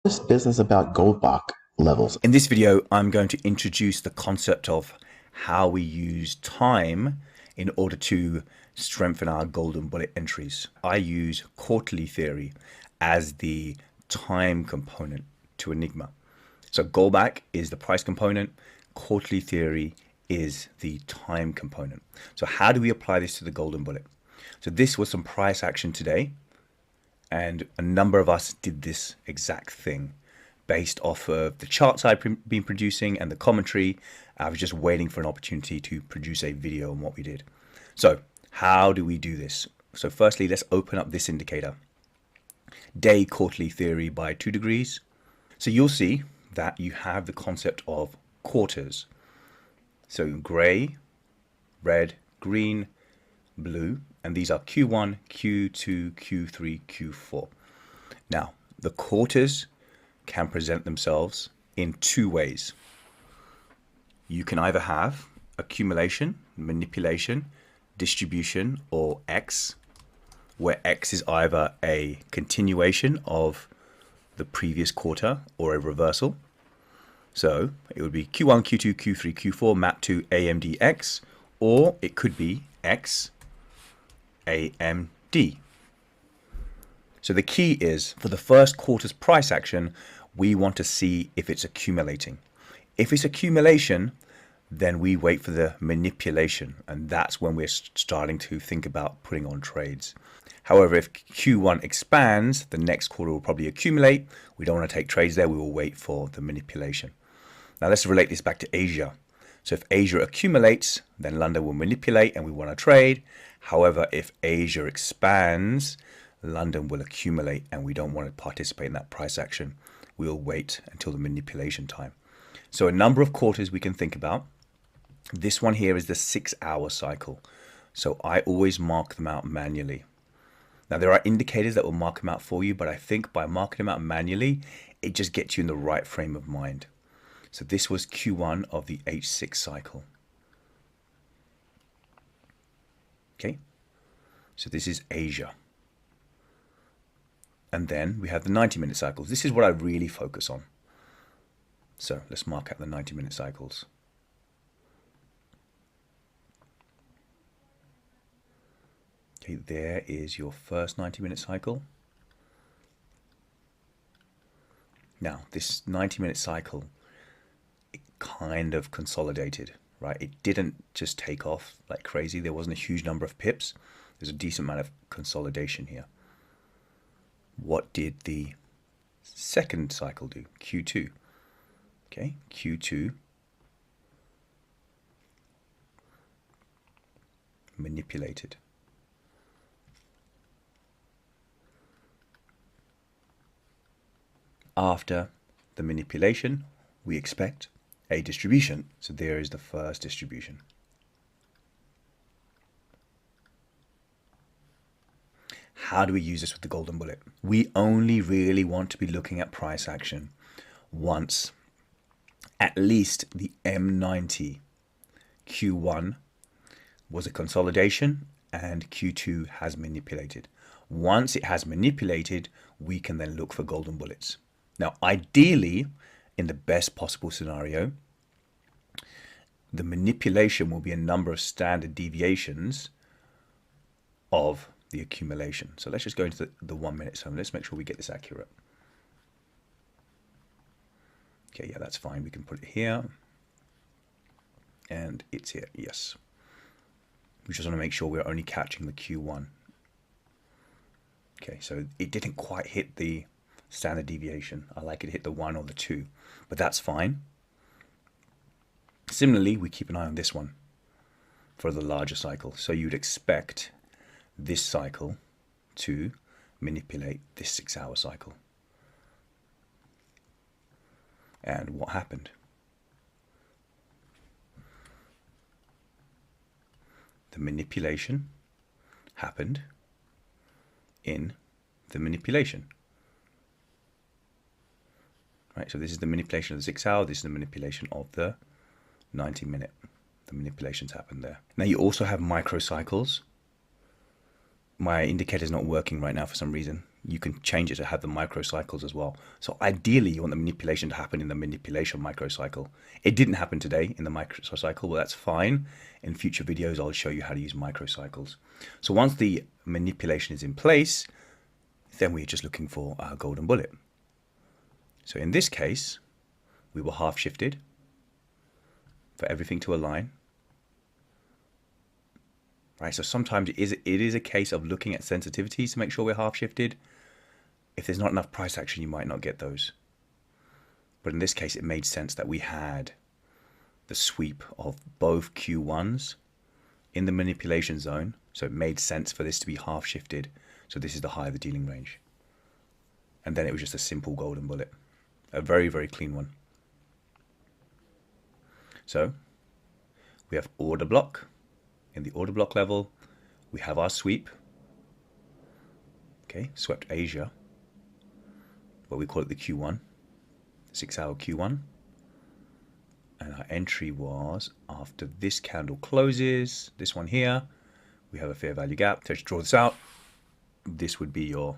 This business about Goldbach levels. In this video, I'm going to introduce the concept of how we use time in order to strengthen our golden bullet entries. I use quarterly theory as the time component to Enigma. So Goldbach is the price component, quarterly theory is the time component. So how do we apply this to the golden bullet? So this was some price action today, and a number of us did this exact thing based off of the charts I've been producing and the commentary. I was just waiting for an opportunity to produce a video on what we did. So how do we do this? So firstly, let's open up this indicator. Day quarterly theory by 2 degrees. So you'll see that you have the concept of quarters. So gray, red, green, blue, and these are Q1, Q2, Q3, Q4. Now, the quarters can present themselves in two ways. You can either have accumulation, manipulation, distribution, or X, where X is either a continuation of the previous quarter or a reversal. So it would be Q1, Q2, Q3, Q4 mapped to AMDX, or it could be X, AMD. So the key is, for the first quarter's price action, we want to see if it's accumulating. If it's accumulation, then we wait for the manipulation, and that's when we're starting to think about putting on trades. However, if Q1 expands, the next quarter will probably accumulate. We don't want to take trades there. We will wait for the manipulation. Now let's relate this back to Asia. So if Asia accumulates, then London will manipulate and we want to trade. However, if Asia expands, London will accumulate and we don't want to participate in that price action. We'll wait until the manipulation time. So a number of quarters we can think about. This one here is the 6-hour cycle. So I always mark them out manually. Now there are indicators that will mark them out for you, but I think by marking them out manually, it just gets you in the right frame of mind. So this was Q1 of the H6 cycle. Okay, so this is Asia. And then we have the 90-minute cycles. This is what I really focus on. So let's mark out the 90-minute cycles. Okay, there is your first 90-minute cycle. Now, this 90-minute cycle, it kind of consolidated, right? It didn't just take off like crazy. There wasn't a huge number of pips. There's a decent amount of consolidation here. What did the second cycle do? Q2. Okay, Q2 manipulated. After the manipulation, we expect a distribution. So there is the first distribution. How do we use this with the golden bullet? We only really want to be looking at price action once at least the M90 Q1 was a consolidation and Q2 has manipulated. Once it has manipulated, we can then look for golden bullets. Now, ideally, in the best possible scenario, the manipulation will be a number of standard deviations of the accumulation. So let's just go into the 1 minute zone. Let's make sure we get this accurate. Okay, yeah, that's fine. We can put it here. And it's here, yes. We just want to make sure we're only catching the Q1. Okay, so it didn't quite hit the standard deviation. I like it to hit the 1 or the 2, but that's fine. Similarly, we keep an eye on this one for the larger cycle. So you'd expect this cycle to manipulate this 6-hour cycle. And what happened? The manipulation happened in the manipulation. Right, so this is the manipulation of the 6-hour, this is the manipulation of the 90-minute. The manipulations happened there. Now you also have microcycles. My indicator is not working right now for some reason. you can change it to have the microcycles as well. So ideally, you want the manipulation to happen in the manipulation microcycle. It didn't happen today in the microcycle, well, that's fine. In future videos, I'll show you how to use microcycles. So once the manipulation is in place, then we're just looking for our golden bullet. So in this case, we were half shifted for everything to align. Right, so sometimes it is a case of looking at sensitivities to make sure we're half shifted. If there's not enough price action, you might not get those. But in this case, it made sense that we had the sweep of both Q1s in the manipulation zone. So it made sense for this to be half shifted. So this is the high of the dealing range. And then it was just a simple golden bullet. A very, very clean one. So we have order block. In the order block level, we have our sweep. Okay, swept Asia. Well, we call it the Q1, 6-hour Q1. And our entry was after this candle closes, this one here, we have a fair value gap. So to draw this out, this would be your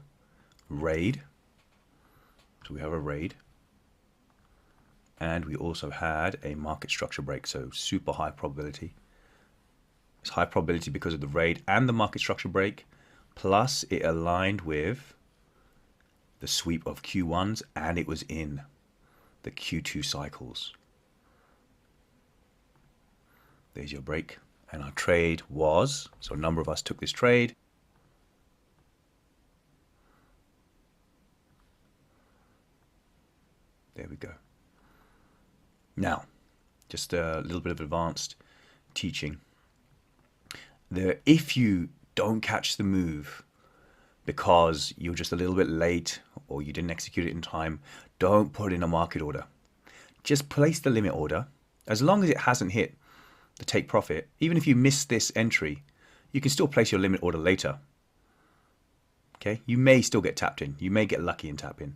raid. So we have a raid. And we also had a market structure break, so super high probability. It's high probability because of the raid and the market structure break, plus it aligned with the sweep of Q1s and it was in the Q2 cycles. There's your break. And our trade was, so a number of us took this trade. There we go. Now, just a little bit of advanced teaching. If you don't catch the move because you're just a little bit late or you didn't execute it in time, don't put in a market order. Just place the limit order. As long as it hasn't hit the take profit, even if you miss this entry, you can still place your limit order later. Okay, you may still get tapped in. You may get lucky and tap in.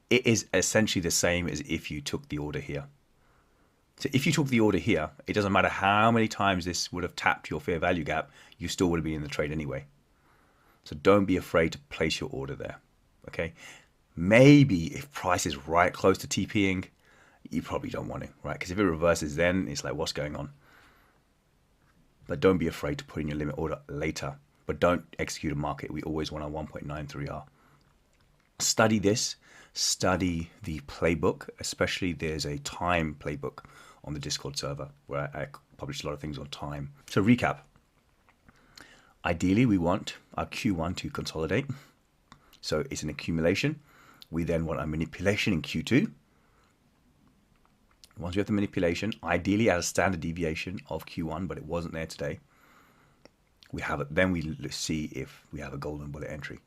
It is essentially the same as if you took the order here. So if you took the order here, it doesn't matter how many times this would have tapped your fair value gap, you still would have been in the trade anyway. So don't be afraid to place your order there, okay? Maybe if price is right close to TPing, you probably don't want it, right? Because if it reverses then, it's like, what's going on? But don't be afraid to put in your limit order later, but don't execute a market. We always want our 1.93R. Study this, study the playbook, especially there's a time playbook on the Discord server where I publish a lot of things on time. So recap. Ideally, we want our Q1 to consolidate. So it's an accumulation. We then want our manipulation in Q2. Once we have the manipulation, ideally at a standard deviation of Q1, but it wasn't there today, we have it. Then we see if we have a golden bullet entry.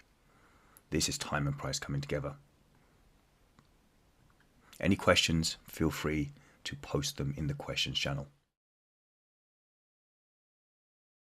This is time and price coming together. Any questions, feel free to post them in the questions channel.